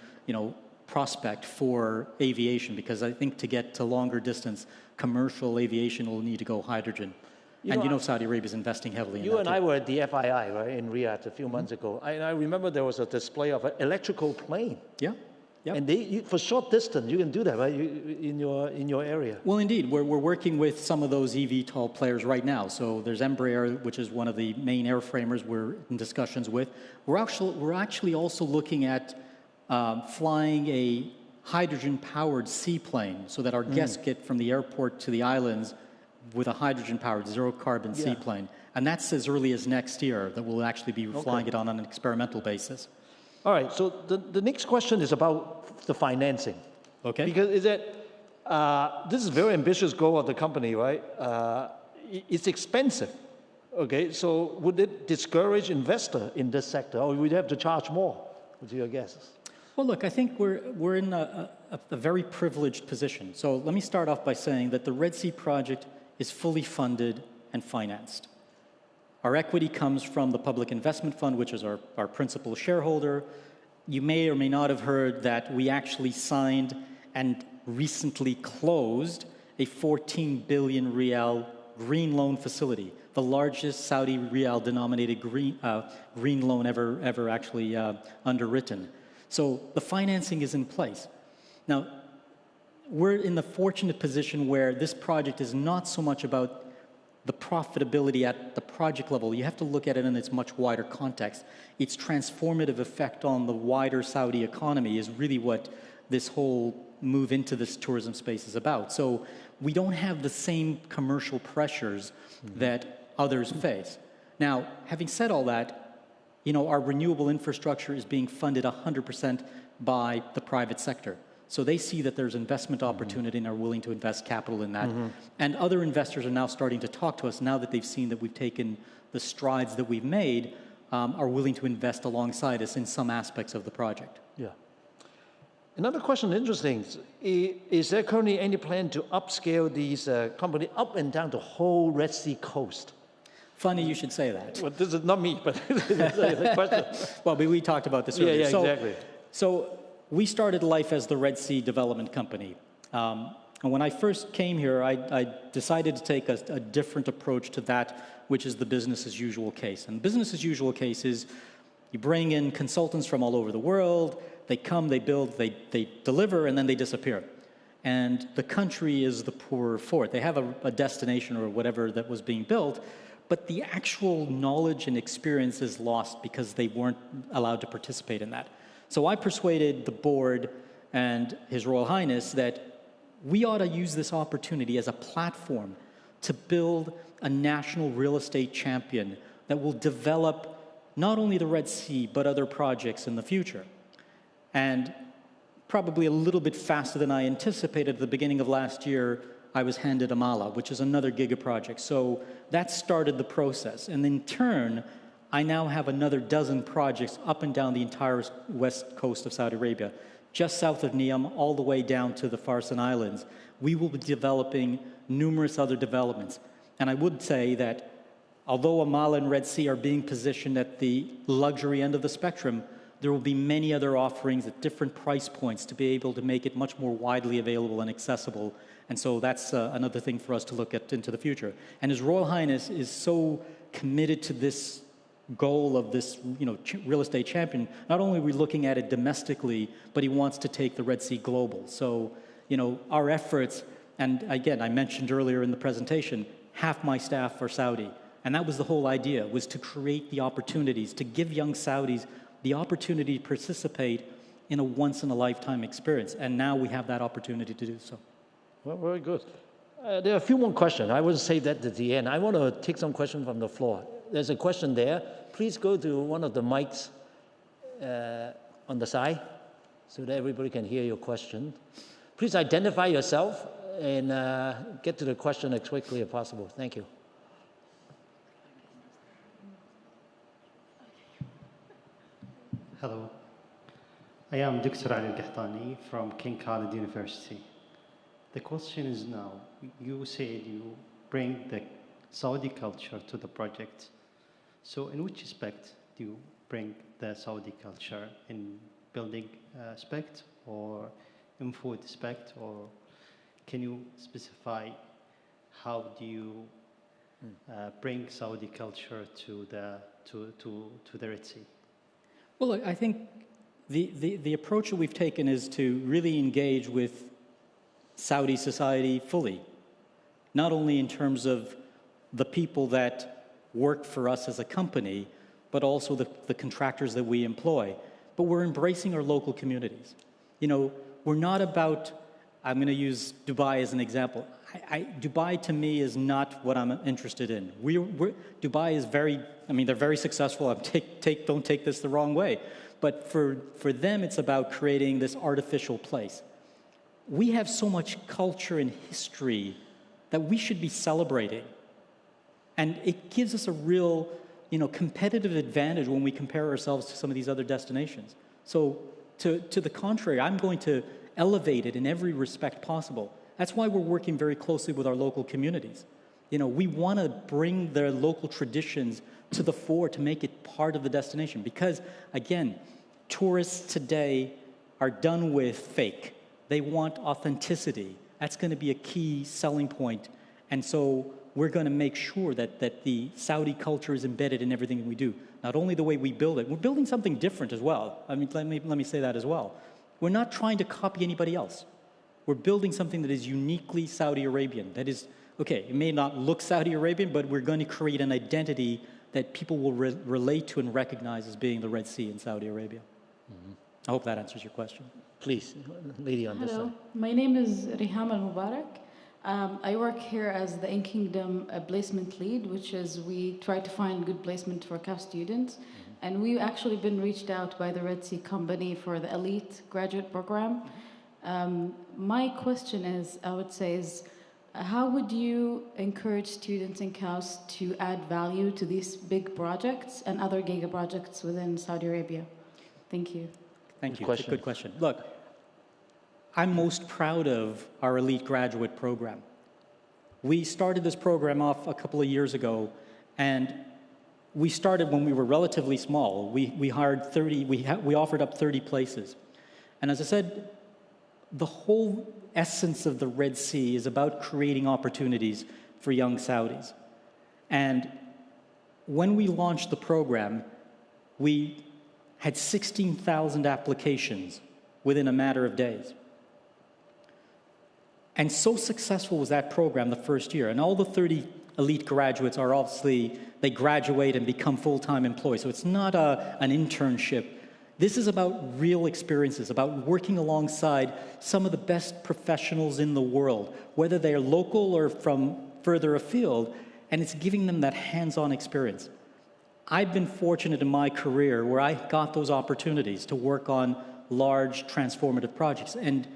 prospect for aviation, because I think to get to longer distance, commercial aviation will need to go hydrogen. Saudi Arabia is investing heavily in that. You and I were at the FII, right, in Riyadh a few months ago. I remember there was a display of an electrical plane. Yeah. Yep. And for short distance, you can do that, right? In your area. Well, indeed, we're working with some of those eVTOL players right now. So there's Embraer, which is one of the main airframers we're in discussions with. We're actually also looking at flying a hydrogen-powered seaplane, so that our guests get from the airport to the islands with a hydrogen-powered, zero-carbon seaplane. And that's as early as next year that we'll actually be flying it on an experimental basis. All right, so the next question is about the financing. Okay. Because this is a very ambitious goal of the company, right? It's expensive, okay? So would it discourage investor in this sector, or would you have to charge more? What are your guesses? Well, look, I think we're in a very privileged position. So let me start off by saying that the Red Sea project is fully funded and financed. Our equity comes from the Public Investment Fund, which is our principal shareholder. You may or may not have heard that we actually signed and recently closed a 14 billion rial green loan facility, the largest Saudi rial denominated green loan ever actually underwritten. So the financing is in place. Now, we're in the fortunate position where this project is not so much about the profitability at the project level. You have to look at it in its much wider context. Its transformative effect on the wider Saudi economy is really what this whole move into this tourism space is about. So we don't have the same commercial pressures that others face. Now, having said all that, you know, our renewable infrastructure is being funded 100% by the private sector. So they see that there's investment opportunity and are willing to invest capital in that. And other investors are now starting to talk to us now that they've seen that we've taken the strides that we've made, are willing to invest alongside us in some aspects of the project. Yeah. Another question interesting, is there currently any plan to upscale these company up and down the whole Red Sea coast? Funny you should say that. Well, this is not me, but the question. Well, we talked about this earlier. Yeah, exactly. So we started life as the Red Sea Development Company. And when I first came here, I decided to take a different approach to that, which is the business as usual case. And business as usual case is you bring in consultants from all over the world, they come, they build, they deliver, and then they disappear. And the country is the poorer for it. They have a destination or whatever that was being built, but the actual knowledge and experience is lost because they weren't allowed to participate in that. So I persuaded the board and His Royal Highness that we ought to use this opportunity as a platform to build a national real estate champion that will develop not only the Red Sea, but other projects in the future. And probably a little bit faster than I anticipated at the beginning of last year, I was handed Amaala, which is another Giga project. So that started the process. And in turn, I now have another dozen projects up and down the entire west coast of Saudi Arabia, just south of Neom, all the way down to the Farsan Islands. We will be developing numerous other developments. And I would say that although Amaala and Red Sea are being positioned at the luxury end of the spectrum, there will be many other offerings at different price points to be able to make it much more widely available and accessible. And so that's another thing for us to look at into the future. And His Royal Highness is so committed to this goal of this, you know, real estate champion. Not only are we looking at it domestically, but he wants to take the Red Sea global. So, you know, our efforts, and again, I mentioned earlier in the presentation, half my staff are Saudi. And that was the whole idea, was to create the opportunities, to give young Saudis the opportunity to participate in a once-in-a-lifetime experience. And now we have that opportunity to do so. Well, very good. There are a few more questions. I will save that at the end. I want to take some questions from the floor. There's a question there. Please go to one of the mics on the side so that everybody can hear your question. Please identify yourself and get to the question as quickly as possible. Thank you. Hello. I am Dr. Ali Al-Qahtani from King Khalid University. The question is now, you said you bring the Saudi culture to the project. So in which aspect do you bring the Saudi culture? In building aspect or in food aspect? Or can you specify how do you bring Saudi culture to the Red Sea? Well, I think The approach that we've taken is to really engage with Saudi society fully, not only in terms of the people that work for us as a company, but also the contractors that we employ. But we're embracing our local communities. You know, we're not about, I'm going to use Dubai as an example. Dubai to me is not what I'm interested in. Dubai is very, I mean, they're very successful. Don't take this the wrong way. But for them, it's about creating this artificial place. We have so much culture and history that we should be celebrating. And it gives us a real, you know, competitive advantage when we compare ourselves to some of these other destinations. So to the contrary, I'm going to elevate it in every respect possible. That's why we're working very closely with our local communities. You know, we want to bring their local traditions to the fore to make it part of the destination. Because, again, tourists today are done with fake. They want authenticity. That's going to be a key selling point. And so we're going to make sure that the Saudi culture is embedded in everything we do. Not only the way we build it, we're building something different as well. I mean, let me say that as well. We're not trying to copy anybody else. We're building something that is uniquely Saudi Arabian. That is, okay, it may not look Saudi Arabian, but we're going to create an identity that people will relate to and recognize as being the Red Sea in Saudi Arabia. Mm-hmm. I hope that answers your question. Please, lady on this side. Hello, my name is Riham Al-Mubarak. I work here as the In-Kingdom Placement Lead, which is we try to find good placement for CAF students. Mm-hmm. And we've actually been reached out by the Red Sea Company for the elite graduate program. My question is, I would say, is how would you encourage students in CAUS to add value to these big projects and other Giga projects within Saudi Arabia? Thank you. Thank you. It's a good question. Look, I'm most proud of our elite graduate program. We started this program off a couple of years ago, and we started when we were relatively small. We hired 30, we offered up 30 places. And as I said, the whole essence of the Red Sea is about creating opportunities for young Saudis. And when we launched the program, we had 16,000 applications within a matter of days. And so successful was that program the first year. And all the 30 elite graduates are obviously, they graduate and become full-time employees. So it's not an internship. This is about real experiences, about working alongside some of the best professionals in the world, whether they're local or from further afield, and it's giving them that hands-on experience. I've been fortunate in my career where I got those opportunities to work on large transformative projects. And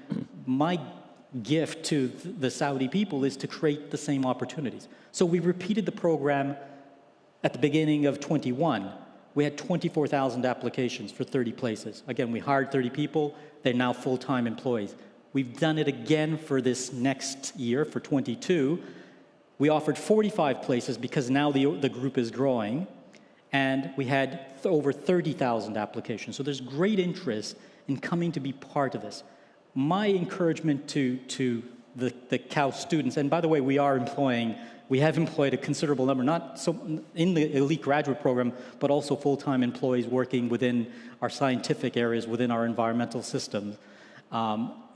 my gift to the Saudi people is to create the same opportunities. So we repeated the program at the beginning of 21. We had 24,000 applications for 30 places. Again, we hired 30 people. They're now full-time employees. We've done it again for this next year, for 22. We offered 45 places because now the group is growing. And we had over 30,000 applications. So there's great interest in coming to be part of this. My encouragement to the CAU students, and by the way, we have employed a considerable number, not so in the elite graduate program, but also full-time employees working within our scientific areas, within our environmental systems,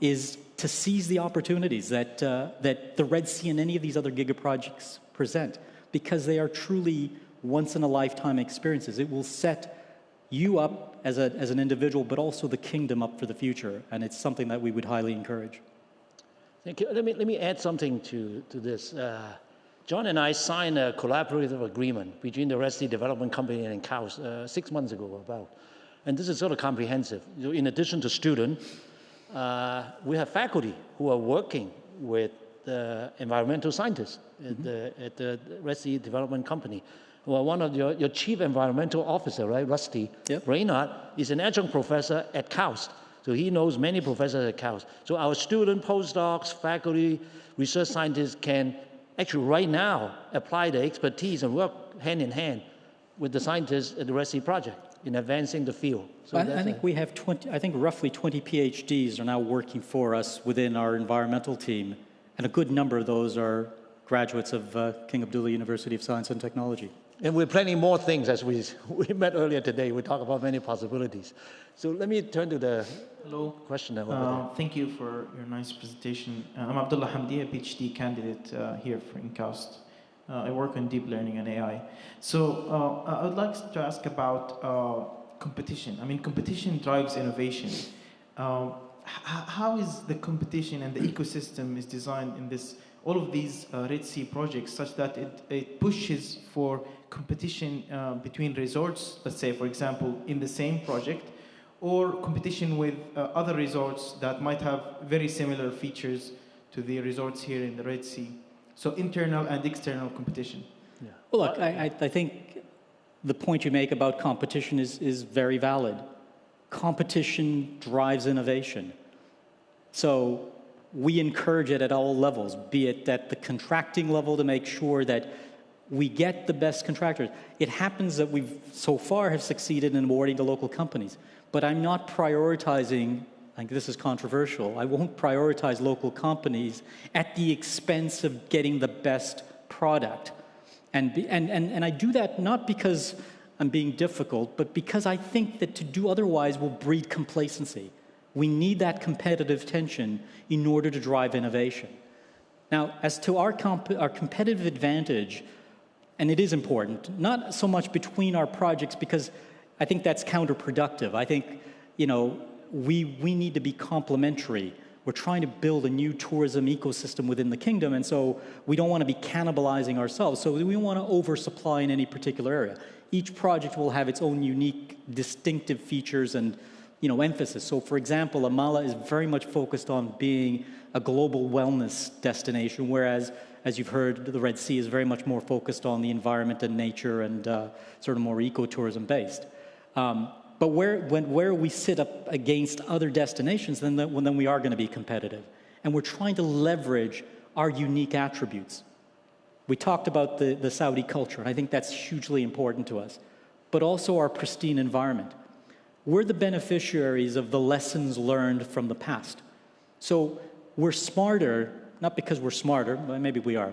is to seize the opportunities that the Red Sea and any of these other Giga projects present, because they are truly once-in-a-lifetime experiences. It will set you up as an individual, but also the kingdom up for the future, and it's something that we would highly encourage. Thank you. Let me add something to this. John and I signed a collaborative agreement between the Red Sea Development Company and CAUS 6 months ago about, and this is sort of comprehensive. In addition to students, we have faculty who are working with the environmental scientists at the Red Sea Development Company. Well, one of your chief environmental officer, right, Rusty, yep. Reynard, is an adjunct professor at CAUS. So he knows many professors at CAUS. So our student, postdocs, faculty, research scientists can actually right now apply their expertise and work hand in hand with the scientists at the Red Sea Project in advancing the field. So I think we have roughly 20 PhDs are now working for us within our environmental team. And a good number of those are graduates of King Abdullah University of Science and Technology. And we're planning more things as we met earlier today. We talked about many possibilities. So let me turn to the question over there. Thank you for your nice presentation. I'm Abdullah Hamdi, a PhD candidate here in KAUST. I work on deep learning and AI. So I would like to ask about competition. I mean, competition drives innovation. How is the competition and the ecosystem is designed in all of these Red Sea projects such that it pushes for competition between resorts, let's say, for example, in the same project, or competition with other resorts that might have very similar features to the resorts here in the Red Sea? So internal and external competition. Yeah. Well, look, I think the point you make about competition is very valid. Competition drives innovation. So we encourage it at all levels, be it at the contracting level to make sure that we get the best contractors. It happens that we've so far have succeeded in awarding to local companies, but I'm not prioritizing, I think this is controversial, I won't prioritize local companies at the expense of getting the best product. And I do that not because I'm being difficult, but because I think that to do otherwise will breed complacency. We need that competitive tension in order to drive innovation. Now, as to our competitive advantage, and it is important, not so much between our projects, because I think that's counterproductive. I think, you know, we need to be complementary. We're trying to build a new tourism ecosystem within the kingdom, and so we don't want to be cannibalizing ourselves. So we want to oversupply in any particular area. Each project will have its own unique, distinctive features and, you know, emphasis. So, for example, Amaala is very much focused on being a global wellness destination, whereas, as you've heard, the Red Sea is very much more focused on the environment and nature and sort of more ecotourism based. But where we sit up against other destinations, then we are going to be competitive. And we're trying to leverage our unique attributes. We talked about the Saudi culture, and I think that's hugely important to us, but also our pristine environment. We're the beneficiaries of the lessons learned from the past. So we're smarter, not because we're smarter, but maybe we are,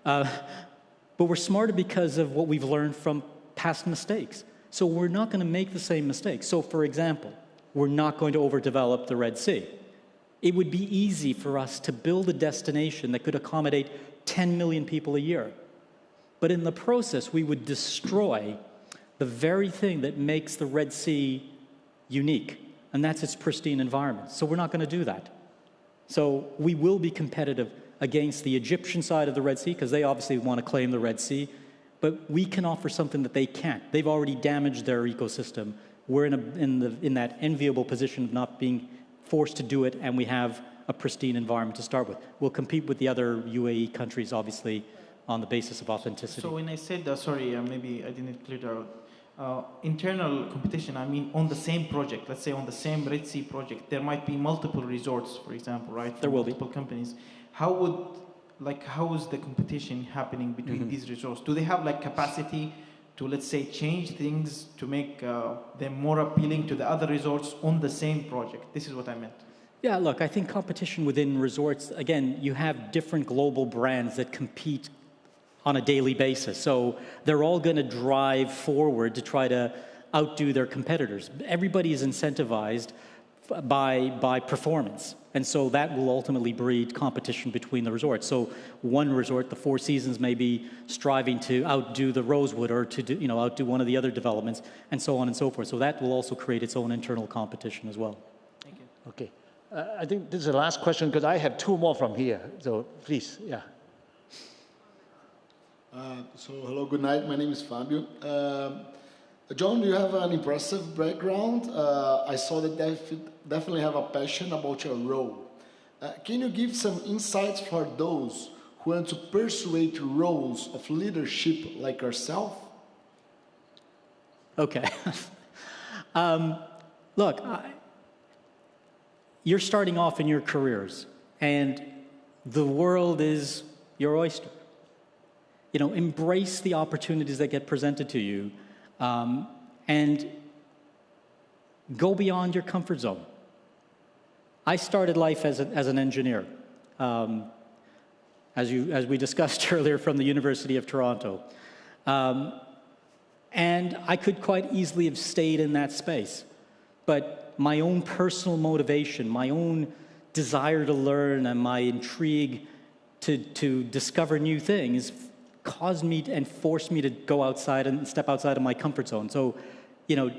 but we're smarter because of what we've learned from past mistakes. So we're not going to make the same mistakes. So, for example, we're not going to overdevelop the Red Sea. It would be easy for us to build a destination that could accommodate 10 million people a year. But in the process, we would destroy the very thing that makes the Red Sea unique, and that's its pristine environment. So we're not going to do that. So we will be competitive against the Egyptian side of the Red Sea, because they obviously want to claim the Red Sea, but we can offer something that they can't. They've already damaged their ecosystem. We're in that enviable position of not being forced to do it, and we have a pristine environment to start with. We'll compete with the other UAE countries, obviously, on the basis of authenticity. So when I said, sorry, maybe I didn't clear it out, internal competition, I mean on the same project, let's say on the same Red Sea project, there might be multiple resorts, for example, right? There will multiple companies. How is the competition happening between these resorts? Do they have like capacity to, let's say, change things to make them more appealing to the other resorts on the same project? This is what I meant. Yeah, look, I think competition within resorts, again, you have different global brands that compete on a daily basis. So they're all going to drive forward to try to outdo their competitors. Everybody is incentivized by performance. And so that will ultimately breed competition between the resorts. So one resort, the Four Seasons, may be striving to outdo the Rosewood or to outdo one of the other developments, and so on and so forth. So that will also create its own internal competition as well. Thank you. Okay. I think this is the last question because I have two more from here. So please, yeah. So hello, good night. My name is Fabio. John, you have an impressive background. I saw that you definitely have a passion about your role. Can you give some insights for those who want to pursue roles of leadership like yourself? Okay. Look, you're starting off in your careers, and the world is your oyster. You know, embrace the opportunities that get presented to you, and go beyond your comfort zone. I started life as an engineer, as we discussed earlier, from the University of Toronto. And I could quite easily have stayed in that space. But my own personal motivation, my own desire to learn, and my intrigue to discover new things caused me and forced me to go outside and step outside of my comfort zone. So, you know,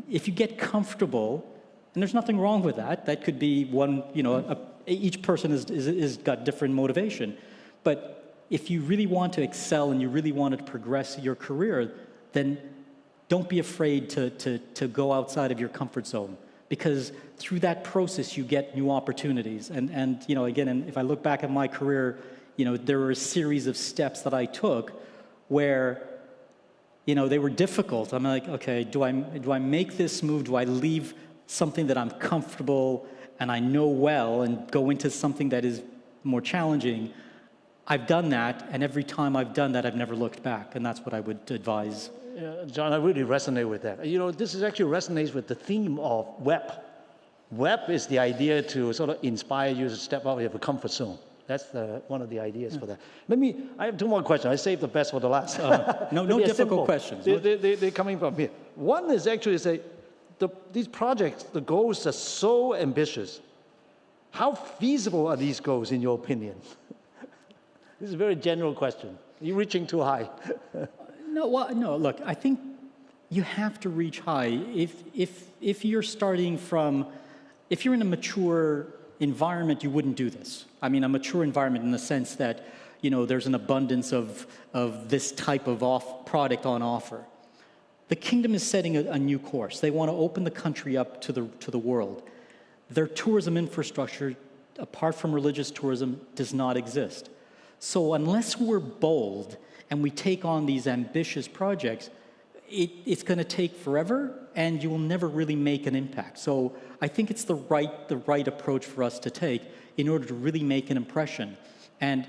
if you get comfortable, and there's nothing wrong with that, that could be one, you know, each person is got different motivation. But if you really want to excel and you really want to progress your career, then don't be afraid to go outside of your comfort zone, because through that process you get new opportunities. And you know, again, and if I look back at my career, you know, there were a series of steps that I took where, you know, they were difficult. I'm like, okay, do I make this move? Do I leave something that I'm comfortable and I know well and go into something that is more challenging? I've done that, and every time I've done that, I've never looked back, and that's what I would advise. John, I really resonate with that. You know, this is actually resonates with the theme of WEP. WEP is the idea to sort of inspire you to step out of your comfort zone. That's one of the ideas for that. I have two more questions. I saved the best for the last. No difficult questions. They're coming from here. One is actually say, these projects, the goals are so ambitious. How feasible are these goals, in your opinion? This is a very general question. You're reaching too high. No, look, I think you have to reach high. If you're starting from, if you're in a mature environment, you wouldn't do this. I mean, a mature environment in the sense that, you know, there's an abundance of this type of product on offer. The kingdom is setting a new course. They want to open the country up to the world. Their tourism infrastructure, apart from religious tourism, does not exist. So unless we're bold and we take on these ambitious projects, it's going to take forever, and you will never really make an impact. So I think it's the right approach for us to take in order to really make an impression. And,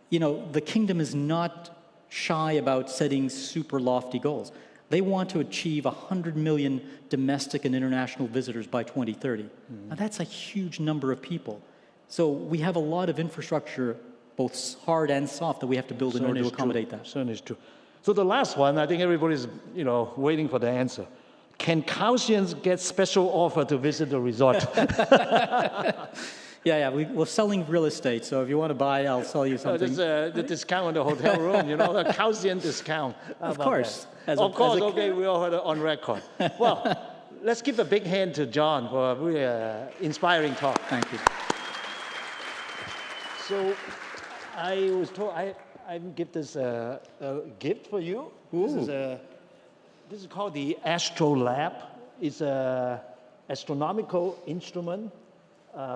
you know, the kingdom is not shy about setting super lofty goals. They want to achieve 100 million domestic and international visitors by 2030. Now, that's a huge number of people. So we have a lot of infrastructure, both hard and soft, that we have to build in order to accommodate that. Certainly is true. So the last one, I think everybody's, you know, waiting for the answer. Can Kaohsians get special offer to visit the resort? We're selling real estate, so if you want to buy, I'll sell you something. There's the discount on the hotel room, you know, the Kaohsian discount. Of course. Okay, we all heard it on record. Well, let's give a big hand to John for a really inspiring talk. Thank you. So I was told I give this a gift for you. This is called the Astro Lab. It's an astronomical instrument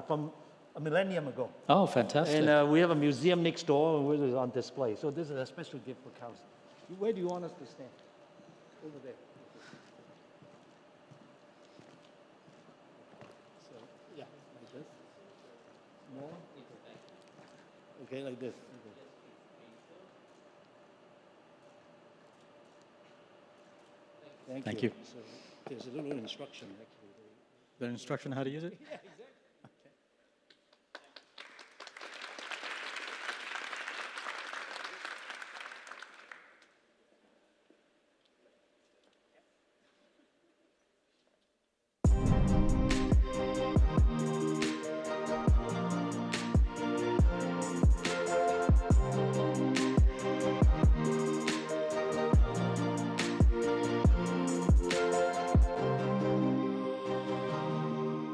from a millennium ago. Oh, fantastic. And we have a museum next door, and it's on display. So this is a special gift for Kaohsian. Where do you want us to stand? Over there. So, yeah, like this. More? Okay, like this. Thank you. So there's a little instruction, actually. The instruction how to use it? Yeah,